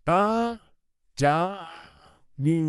Ta, ja, ni,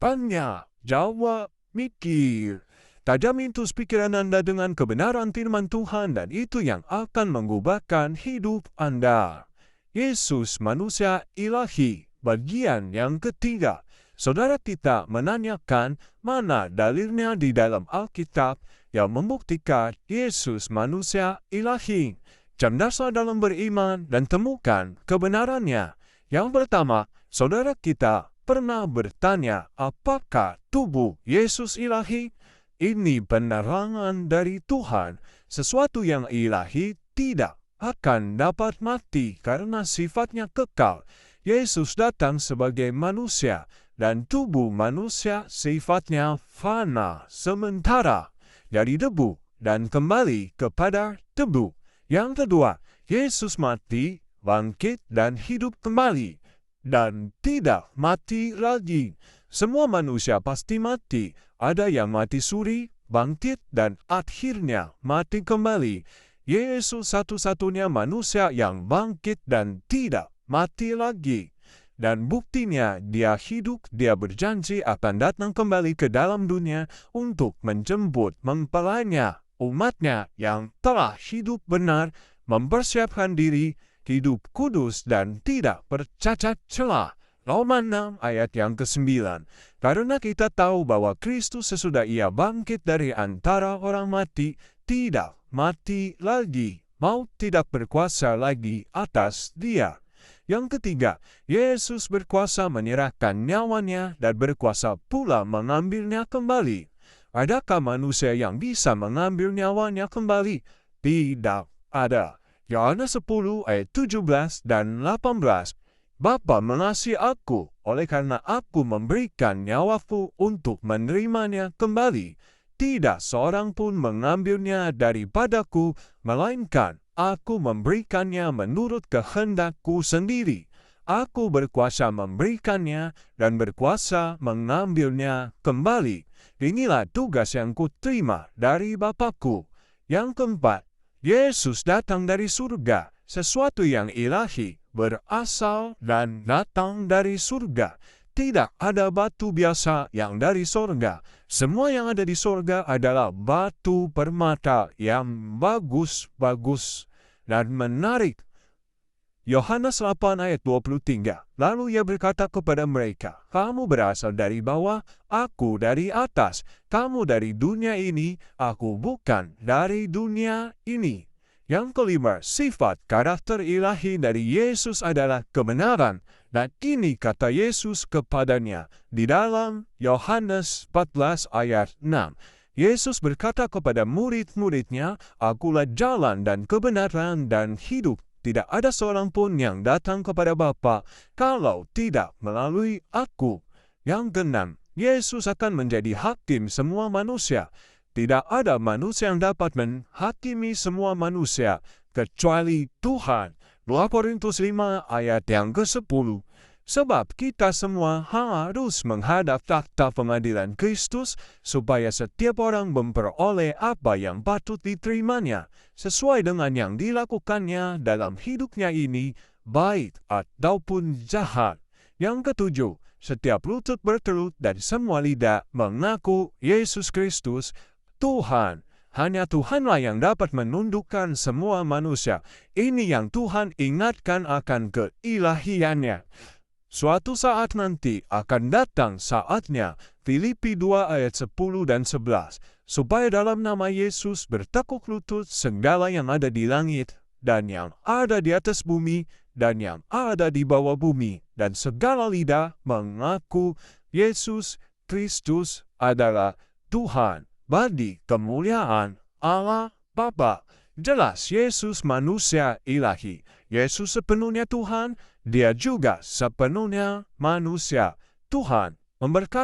tanya, jawab, mikir. Tajam itu pikiran Anda dengan kebenaran firman Tuhan dan itu yang akan mengubahkan hidup Anda. Yesus manusia ilahi, bagian yang ketiga. Saudara kita menanyakan mana dalilnya di dalam Alkitab yang membuktikan Yesus manusia ilahi. Cerdaslah dalam beriman dan temukan kebenarannya. Yang pertama, saudara kita pernah bertanya apakah tubuh Yesus ilahi? Ini penerangan dari Tuhan. Sesuatu yang ilahi tidak akan dapat mati karena sifatnya kekal. Yesus datang sebagai manusia dan tubuh manusia sifatnya fana sementara dari debu dan kembali kepada debu. Yang kedua, Yesus mati, bangkit dan hidup kembali dan tidak mati lagi. Semua manusia pasti mati. Ada yang mati suri, bangkit, dan akhirnya mati kembali. Yesus satu-satunya manusia yang bangkit dan tidak mati lagi. Dan buktinya dia hidup, dia berjanji akan datang kembali ke dalam dunia untuk menjemput mempelainya, umatnya yang telah hidup benar, mempersiapkan diri, hidup kudus dan tidak bercacat celah. Roma 6 ayat yang ke-9. Karena kita tahu bahwa Kristus sesudah ia bangkit dari antara orang mati, tidak mati lagi. Maut tidak berkuasa lagi atas dia. Yang ketiga, Yesus berkuasa menyerahkan nyawanya dan berkuasa pula mengambilnya kembali. Adakah manusia yang bisa mengambil nyawanya kembali? Tidak ada. Yohanes 10 ayat 17 dan 18. Bapa mengasihi aku, oleh karena aku memberikan nyawaku untuk menerimanya kembali. Tidak seorang pun mengambilnya daripadaku, melainkan aku memberikannya menurut kehendakku sendiri. Aku berkuasa memberikannya dan berkuasa mengambilnya kembali. Inilah tugas yang kuterima dari Bapakku. Yang keempat, Yesus datang dari surga, sesuatu yang ilahi, berasal dan datang dari surga. Tidak ada batu biasa yang dari surga. Semua yang ada di surga adalah batu permata yang bagus-bagus dan menarik. Yohanes 8 ayat 23. Lalu ia berkata kepada mereka, kamu berasal dari bawah, aku dari atas. Kamu dari dunia ini, aku bukan dari dunia ini. Yang kelima, sifat karakter ilahi dari Yesus adalah kebenaran. Dan ini kata Yesus kepadanya di dalam Yohanes 14 ayat 6. Yesus berkata kepada murid-muridnya, akulah jalan dan kebenaran dan hidup. Tidak ada seorang pun yang datang kepada Bapa kalau tidak melalui aku. Yang keenam, Yesus akan menjadi hakim semua manusia. Tidak ada manusia yang dapat menghakimi semua manusia, kecuali Tuhan. 2 Korintus 5 ayat yang ke-10. Sebab kita semua harus menghadap takhta pengadilan Kristus, supaya setiap orang memperoleh apa yang patut diterimanya, sesuai dengan yang dilakukannya dalam hidupnya ini, baik ataupun jahat. Yang ketujuh, setiap lutut bertelut dan semua lidah mengaku Yesus Kristus Tuhan. Hanya Tuhanlah yang dapat menundukkan semua manusia. Ini yang Tuhan ingatkan akan keilahiannya. Suatu saat nanti akan datang saatnya, Filipi 2 ayat 10 dan 11, supaya dalam nama Yesus bertekuk lutut segala yang ada di langit, dan yang ada di atas bumi, dan yang ada di bawah bumi, dan segala lidah mengaku Yesus Kristus adalah Tuhan. Bagi kemuliaan Allah Bapa. Jelas Yesus manusia ilahi. Yesus sepenuhnya Tuhan, dia juga sepenuhnya manusia. Tuhan memberkati.